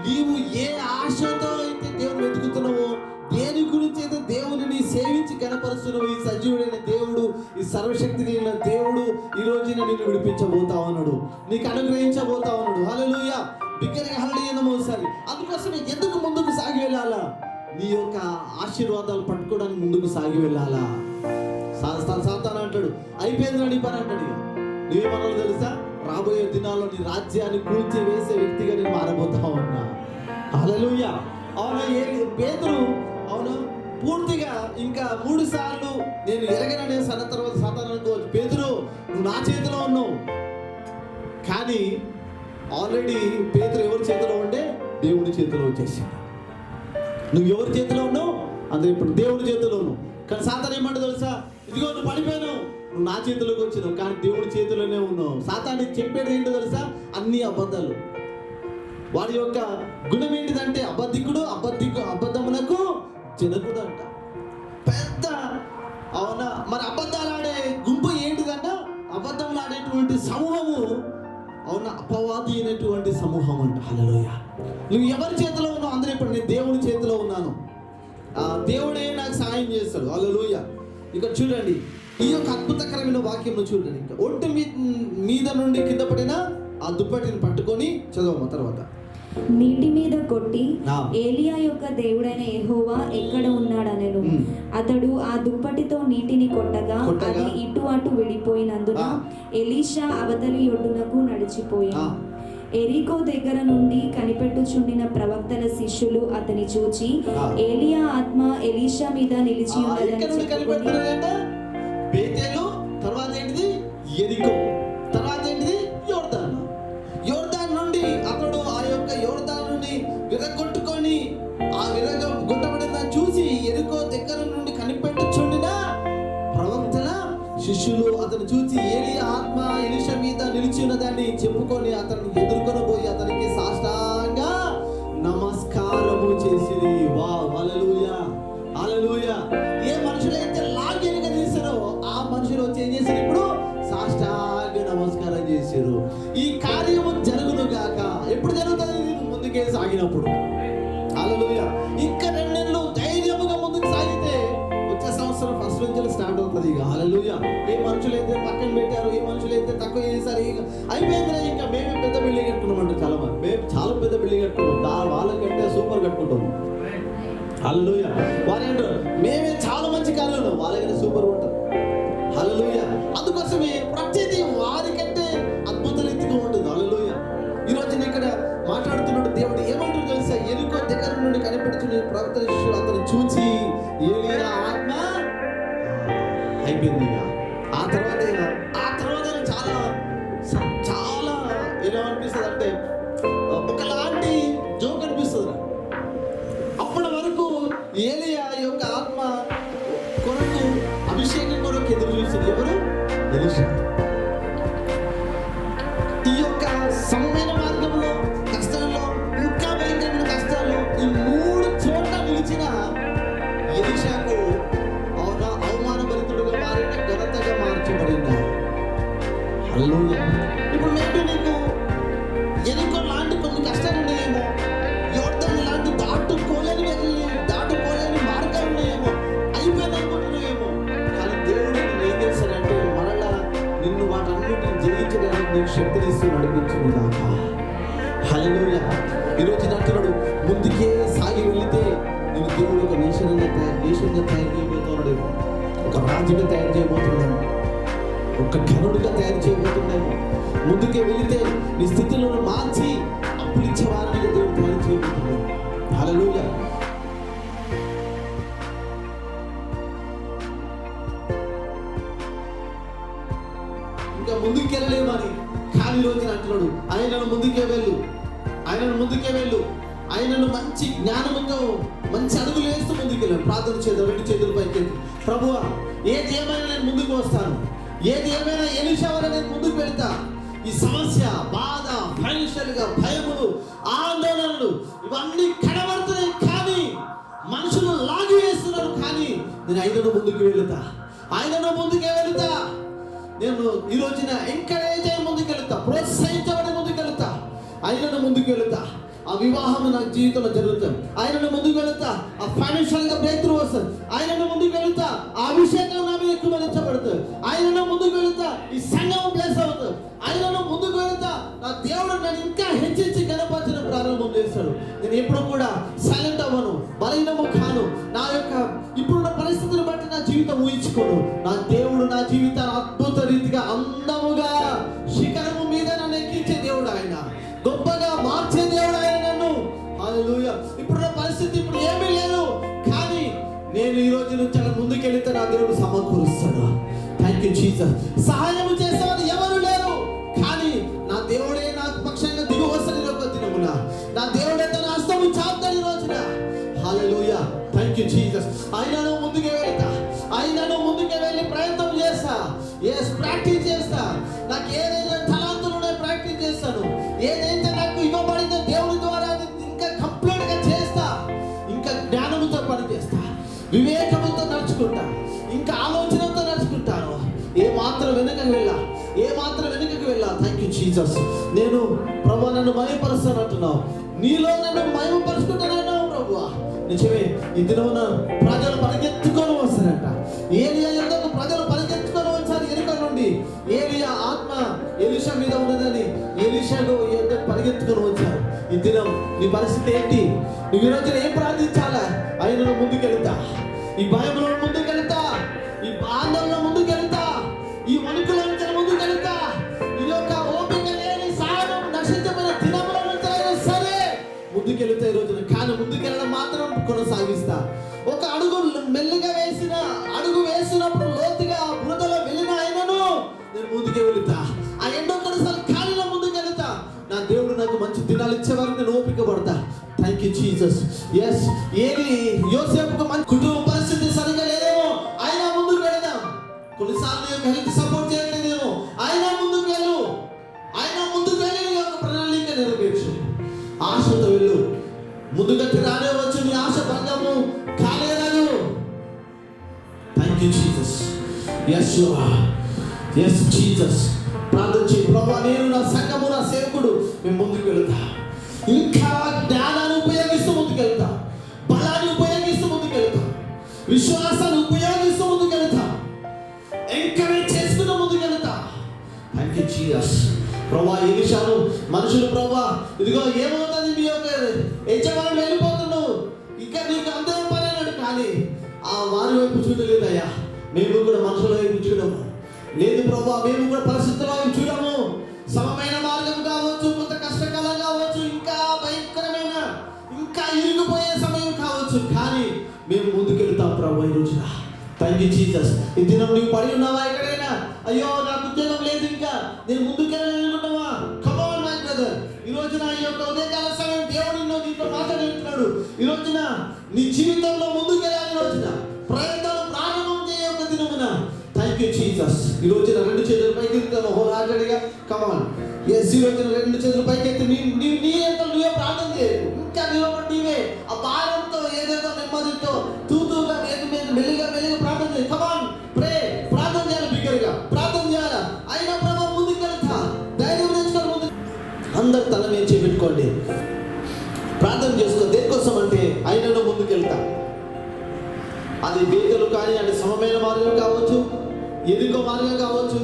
నీవు ఏ ఆశతో అయితే దేవుని వెతుకుతున్నావో, దేని గురించి అయితే దేవుని సేవించి కనపరుస్తున్నావు, ఈ సజీవుడైన దేవుడు, ఈ సర్వశక్తి కలిగిన దేవుడు ఈ రోజు నిన్ను విడిపించబోతా ఉన్నాడు, నీకు అనుగ్రహించబోతా ఉన్నాడు. హల్లెలూయా. బిగ్గరగా హల్లెలూయా మోసాలి. అందుకోసమే ఎందుకు ముందుకు సాగి వెళ్ళాలా? నీ యొక్క ఆశీర్వాదాలు పట్టుకోవడానికి ముందుకు సాగి వెళ్ళాలా? సాతాను అంటాడు అయిపోయింది నీ పని అంటాడు. నువ్వేమన్నా తెలుసా? రాబోయే దినాల్లో నీ రాజ్యాన్ని కూల్చి వేసే వ్యక్తిగా నేను మారబోతా ఉన్నా. హల్లెలూయా. అవునా? పేతురు అవును పూర్తిగా ఇంకా 3 సార్లు నేను ఎరగననే సన్న తర్వాత సాతాను అనుకోవచ్చు, పేతురు నువ్వు నా చేతిలో ఉన్నావు. కానీ ఆల్రెడీ పేతురు ఎవరి చేతిలో ఉంటే దేవుడి చేతిలో వచ్చేసింది. నువ్వు ఎవరి చేతిలో ఉన్నావు? అంటే ఇప్పుడు దేవుడి చేతిలో ఉన్నావు. కానీ సాతాను ఏమంటే తెలుసా? ఇదిగో నువ్వు పడిపోయాను, నువ్వు నా చేతిలోకి వచ్చినావు, కానీ దేవుడి చేతిలోనే ఉన్నావు. సాతాను చెప్పేది ఏంటో తెలుసా? అన్ని అబద్ధాలు. వాడి యొక్క గుణం ఏంటిదంటే అబద్ధమునకు జనకుడు అంట. పెద్ద అవునా? మరి అబద్ధాలు ఆడే గుంపు ఏంటిదంట? అబద్ధములు ఆడేటువంటి సమూహము అవునా? అపవాది అయినటువంటి సమూహం అంట. హల్లెలూయా. నువ్వు ఎవరి చేతిలో ఉన్నావు? అందరూ ఇప్పుడు నేను దేవుడి చేతిలో ఉన్నాను, దేవుడే నాకు సాయం చేస్తాడు. హల్లెలూయా. ఇక్కడ చూడండి ఈ యొక్క అద్భుతకరమైన వాక్యం చూడండి. ఇంకా ఒంటి మీద నుండి కింద పడిన ఆ దుప్పటిని పట్టుకొని చదవము తర్వాత. నీటి మీద కొట్టి ఏలియా యొక్క దేవుడైన యెహోవా ఎక్కడ ఉన్నాడనెను. అతడు ఆ దుప్పటితో నీటిని కొట్టగా అది ఇటు అటు విడిపోయినందున ఎలీషా అవతలి ఒడ్డునకు నడిచిపోయాను. ఎరికో దగ్గర నుండి కనిపెట్టుచుండిన ప్రవక్తల శిష్యులు అతని చూచి ఏలియా ఆత్మ ఎలీషా మీద నిలిచి ఉన్నదని బేతేలు, తర్వాత ఏంటిది ఎరికో, తర్వాత ఏంటిది యోర్దాను నుండి అతడు ఆ యొక్క యోర్దానుని విరగొట్టుకొని ఆ విరగొట్టబడిన చూసి ఎరికో దగ్గర నుండి కనిపెట్టుచుండిన ప్రవక్తల శిష్యులు అతను చూసి ఏలియా ఆత్మ ఎలీషా మీద నిలిచి ఉన్నదాన్ని చెప్పుకొని అతన్ని ఎదుర్కొని పోయి అతనికి సాష్టాంగ నమస్కారము చేసిరి. వావ్. హల్లెలూయా. హల్లెలూయా. ఏ మనుషులైతే లాగి తీసారో ఆ మనుషులు వచ్చి ఏం చేశారు? ఇప్పుడు సాష్టాంగ నమస్కారం చేశారు. ఈ కార్యము జరుగును గాక. ఎప్పుడు జరుగుతుంది? ముందుకే సాగినప్పుడు. హల్లెలూయా. ఇంకా 2 నెలలు ధైర్యముగా ముందుకు సాగితే వచ్చే సంవత్సరం ఫస్ట్ నుంచి స్టార్ట్ అవుతుంది. ఇక హల్లెలూయా. ఏ మనుషులైతే పక్కన పెట్టారు, ఏ మనుషులైతే తక్కువ చేశారు, అయిపోయిందిరా ఇంకా మేమే పెద్ద బిల్డింగ్ కట్టుకున్నామంటే చాలా మంది. మేము చాలా పెద్ద బిల్డింగ్ కట్టుకున్నాం, వాళ్ళకంటే సూపర్ కట్టుకుంటాం. హల్లెలూయా. వారేంటారు మేమే చాలా మంచి కార్యాలు, వాళ్ళకంటే సూపర్ ఉంటారు. హల్లెలూయా. అందుకోసమే ప్రతిదీ వారికంటే అద్భుత రీతిగా ఉంటుంది. హల్లెలూయా. ఈరోజు నేను ఇక్కడ మాట్లాడుతున్నాడు దేవుడు ఏమంటారు తెలుసా? ఎరికో దగ్గర నుండి కనిపెడుతున్న ప్రవక్తల శిష్యులు అతను చూచి ఏలియా ఆత్మ అయిపోయింది. ఆ తర్వాత చాలా చాలా ఎలా అనిపిస్తుంది అంటే ఒకలాంటి జోక్ అనిపిస్తుంది. అప్పటి వరకు ఏలియా యొక్క ఆత్మ కొరకు అభిషేకం ఈ యొక్క సమమైన మార్గంలో, కష్టంలో, ఇంకా భయంకరమైన కష్టాల్లో ఈ 3 చోట్ల నిలిచిన ఎలీషాకు అవమానభరితుడుగా మారిన ఘనతగా మార్చబడింది. హల్లెలూయా. ఇప్పుడు మేబీ నీకు ఎనికో లాంటి కొన్ని కష్టాలు ఉన్నాయేమో, యోర్దాను లాంటి దాటుకోలేని మార్గాలు ఉన్నాయేమో, అయిపోయింది అనుకుంటున్నాయేమో. కానీ దేవుడు నిన్ను ఏం చేస్తాడంటే మరలా నిన్ను వాటన్నిటిని జయించడానికి నీకు శక్తినిస్తూ నడిపించును గాక. హల్లెలూయా. ఈరోజు అంటున్నాడు, ముందుకే సాగి వెళితే నేను దేవుడు ఒక నేషన్గా తయారు చేయబోతున్నాడు, ఒక రాజుగా తయారు చేయబోతున్నాను, ఒక ఘనుడిగా తయారు చేయబోతున్నాను. ముందుకే వెళితే నీ స్థితిలో మార్చి అప్పులిచ్చే వారిని దేవుడు తయారు చేయబోతున్నాడు. హల్లెలూయా. ఇంకా ముందుకెళ్ళలేమని కానీ రోజున అంటున్నాడు, ఆయనను ముందుకే వెళ్ళు, ఆయనను ముందుకే వెళ్ళు, ఆయనను మంచి జ్ఞానంతో మంచి అడుగులు వేస్తూ ముందుకెళ్ళాను. ప్రార్థన చేద్దాం, 2 చేతుల పైకి. ప్రభువా, ఏది ఏమైనా నేను ముందుకు వస్తాను, ఏది ఏమైనా ఎలీషా వల్ల నేను ముందుకు వెళ్తా. ఈ సమస్య, బాధ, ఫైనాన్షియల్గా భయములు, ఆందోళనలు ఇవన్నీ కనబడుతున్నాయి, కానీ మనుషులు లాగి వేస్తున్నారు. కానీ నేను ఆయనను ముందుకు వెళుతా, ఆయనను ముందుకే వెళుతా. నేను ఈ రోజున ఎంకరేజ్ అయ్యి ముందుకు వెళుతా, ప్రోత్సహించబడి ముందుకు వెళుతా, ఆయనను ముందుకు వెళుతా. ఆ వివాహం నా జీవితంలో జరుగుతుంది, ఆయనను ముందుకు వెళుతా. ఆ ఫైనాన్షియల్గా బ్రేక్ త్రూ వస్తుంది, ఆయనను ముందుకు వెళుతా. ఆ అభిషేకం నా మీద ఎక్కువ వెళించబడుతుంది, ఆయనను ముందుకు వెళుతా. ఈ సంఘం ప్లేస్ అవుతుంది, ఆయనను ముందుకు వెళుతా. నా దేవుడు నన్ను ఇంకా హెచ్చించి గణపరచడం ప్రారంభం చేస్తాడు. నేను ఎప్పుడు కూడా సైలెంట్ అవ్వను, బలహీనము కాను. నా యొక్క ఇప్పుడున్న పరిస్థితిని బట్టి నా జీవితం ఊహించుకోను. నా దేవుడు నా జీవితాన్ని అద్భుత రీతిగా అందముగా శిఖరము మీద నన్ను ఎక్కించే దేవుడు ఆయన, గొప్పగా మార్చే దేవుడు ఆయన నన్ను. హల్లెలూయా. ఇప్పుడున్న పరిస్థితి ఇప్పుడు ఏమీ లేదు, కానీ నేను ఈ రోజు నుంచి అలా ముందుకెళ్తే నా దేవుడు సమకూరుస్తాడు. Thank you Jesus. సహాయం చేసేవారు ఎవరు లేరు, కానీ నా దేవుడే నాకు పక్షంగా దిగు వస్తాడు. ఒక దినమున నా దేవుడే తన హస్తము చాపుతాడు ఈ రోజున. హల్లెలూయా. Thank you Jesus. ఆయనను ముందుకే వెళ్తా, ఆయనను ముందుకే వెళ్ళి ప్రయత్నం చేస్తా, ప్రాక్టీస్ చేస్తా. నాకు ఏదైనా తలాంతులు ఉన్నాయో ప్రాక్టీస్ చేస్తాను, ఏదైతే నాకు ఇవ్వబడిందో దేవుడి ద్వారా ఇంకా కంప్లీట్ గా చేస్తా. ఇంకా జ్ఞానంతో పని చేస్తా, వివేకంతో నడుచుకుంటా, ఇంకా ఆలోచనతో నడుచుకుంటాను. ఏ మాత్రం వెనుకకు వెళ్ళా. Thank you Jesus. నేను ప్రభువా నన్ను మహిమపరుస్తాను అంటున్నావు, నీలో నన్ను మహిమపరుచుకుంటానన్నావు ప్రభువా. నిజమే. ఈ దినమున ప్రజలు పరిగెత్తుకొని వస్తారంట. ఏలియా ఎందుకు ప్రజలు పరిగెత్తుకొని వచ్చారు ఎనుక నుండి? ఏలియా ఆత్మ ఎలీషా మీద ఉన్నదని ఎలీషాకు పరిగెత్తుకొని వచ్చారు. ఈ దినం నీ పరిస్థితి ఏంటి? నువ్వు ఈ రోజున ఏం ప్రార్థించాలా? ఆయనను ముందుకెళ్తా, ఈ భయంలో ముందుకెళ్తా, ఈ ఆందోళన ముందుకెళ్తా, ఈ వణుకుల నుంచి ముందుకెళ్తా. ఈ యొక్క ఓపిక లేని సాయం నశించమైన దినముల నుంచి సరే ముందుకెళ్తా ఈ రోజున. కానీ ముందుకెళ్ళడం మాత్రం కొనసాగిస్తా. ఒక అడుగు మెల్లిగా వేసినప్పుడు లోతుగా బురదలో వెళ్ళిన ఆయనను నేను ముందుకే వెళుతా. ఆ ఎండో కొన్నిసార్లు ఖాళీలో ముందుకెళ్తా. నా దేవుడు నాకు మంచి దినాలు ఇచ్చే వరకు నేను ఓపిక పడతా. Thank you Jesus. ఎస్. ఏది యోసేపుకు మంచి కుటుంబ పరిస్థితి సరిగా లేదేమో, ఆయన ముందుకు వెళదాం. కొన్నిసార్లు యొక్క హెల్త్ సపోర్ట్ చేయలేదేమో, ఆయన ముందుకు వెళ్ళు, ఆయన ముందుకు వెళ్ళి నీ యొక్క ప్రణాళిక నెరవేర్చు. ఆశతో వెళ్ళు. ముందుగట్టి రానివచ్చు, నీ ఆశ భంగము కాలేదను. Thank you Jesus. Yes yes Jesus. ప్రార్థన చేయి. ప్రభువా నేను, నా సంఘము, నా సేవకుడు మేము ముందుకు వెళుతా. ఇంకా జ్ఞానాన్ని ఉపయోగిస్తూ ముందుకెళ్తా, బలాన్ని ఉపయోగిస్తూ ముందుకెళ్తా, విశ్వాసాన్ని ఉపయోగిస్తూ ముందుకెళ్తా, ఎంకరేజ్ చేసుకుంటూ ముందుకెళ్తా. Thank you Jesus. ప్రభువా ఎలీషాను మనుషులు ప్రభువా ఇదిగో ఏమవుతుంది, మీ యొక్క యజమాని వెళ్ళిపోతున్నావు, ఇక నీకు అంతే పని అన్నాడు. కానీ ఆ వారి వైపు చూడలేదయ్యా. మేము కూడా మనుషుల వైపు చూడము లేదు ప్రభువా. మేము కూడా పరిస్థితుల వైపు చూడము. సమమైన మార్గం కావచ్చు, కొంత కష్టకాలం కావచ్చు, ఇంకా భయంకరమైన, ఇంకా ఇరిగిపోయే సమయం కావచ్చు, కానీ మేము ముందుకెళ్తాం ప్రభువా ఈ రోజున. Thank you Jesus. ఈ దినం నువ్వు పడి ఉన్నావా ఎక్కడైనా? అయ్యో నాకు ఉద్యోగం లేదు, ఇంకా నేను ముందుకెళ్ళాలనుకుంటావా? Come on my brother. ఈ రోజున ఈ యొక్క ఉదయకాల సమయం దేవుడు దీంట్లో మాట్లాడుతున్నాడు. ఈ రోజున నీ జీవితంలో ముందుకెళ్ళాలి. ఈ రోజున ప్రయత్నం ప్రారంభం చేయ ఒక దినమున. Thank thank you Jesus. ఈ రోజున రెండు చేతుల పైకి ఎత్తుతాను హోరాజడిగా. కమాన్. ఎస్, ఈ రోజున రెండు చేతుల పైకి ఎత్తి నీ ఎంత నువ్వే ప్రార్థన చేయకు. ఇంకా నీవే ఆ భారంతో ఏదేదో నెమ్మదితో తూతూగా మెల్లిగా ప్రార్థన చేయి. కమాన్, ప్రే. ప్రార్థన చేయాలి, బిగ్గరగా ప్రార్థన చేయాలి. అయినా ప్రభావం ముందుకు వెళ్తా, ధైర్యం తెచ్చుకొని ముందు. అందరు తల మీద చేపెట్టుకోండి, ప్రార్థన చేసుకో. దేనికోసం అంటే అయినను ముందుకు వెళ్తా. అది బేతలు కానీ, అంటే సమమైన మార్గం కావచ్చు, ఎదుకో మార్గం కావచ్చు,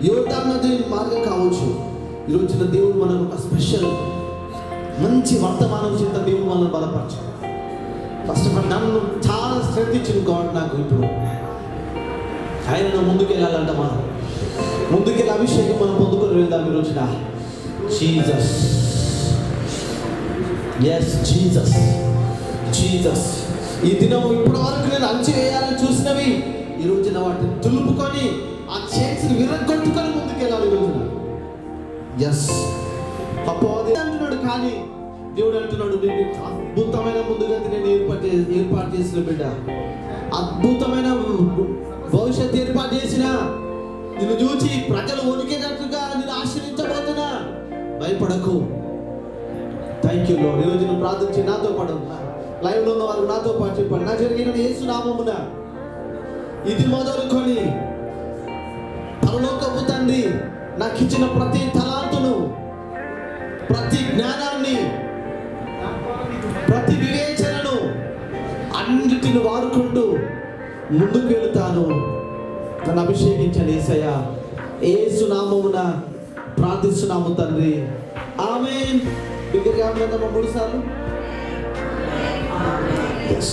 యోర్దాను నది మార్గం కావచ్చు. ఈరోజున దేవుడు మనకు ఒక స్పెషల్ మంచి వర్తమానం చేత దేవుడు మనల్ని బలపరచు. ఫస్ట్ ఆఫ్ ఆల్ నన్ను చాలా స్ట్రెంత్ ఇచ్చిన గాడ్ నాకు. ఇప్పుడు ఆయన ముందుకు వెళ్ళాలంట, మనం ముందుకెళ్ళి అభిషేకం మనం పొందుకొని వెళ్దాం ఈ రోజున. Jesus, yes Jesus, Jesus. ఈ దినము ఇప్పటి వరకు నేను అణచివేయాలని చూసినవి ఈ రోజున వాటిని తులుపుకొని ఆ చైన్స్ విరగొట్టుకొని ముందుకెళ్ళాలి ఈ రోజున. ఎస్, అపోది అంటున్నాడు, కానీ దేవుడు అంటున్నాడు, నేను అద్భుతమైన ముందుగతి నేను ఏర్పాటు చేసిన బిడ్డ, అద్భుతమైన భవిష్యత్తు ఏర్పాటు చేసిన, నిన్ను చూచి ప్రజలు వణికేటట్టుగా నేను ఆశ్రయించబోతున్నా. భయపడకు. Thank you lord. ఈరోజు నువ్వు ప్రార్థించి నాతో పాటు లైవ్లో ఉన్న వారు నాతో పాటు చెప్పండి. నా జరిగిన యేసు నామమున ఇది మొదలుకొని పరలోకపు తండ్రి నాకు ఇచ్చిన ప్రతి తలాంతును, ప్రతి జ్ఞానాన్ని, ప్రతి వివేచనను అన్నిటిని వాడుకుంటూ ముందుకు వెళుతాను. నన్ను అభిషేకించండి యేసయ్య. యేసు నామమున ప్రార్థిస్తున్నాము తండ్రి, ఆమేన్. బిగ్గరగా 3 సార్లు. Yes.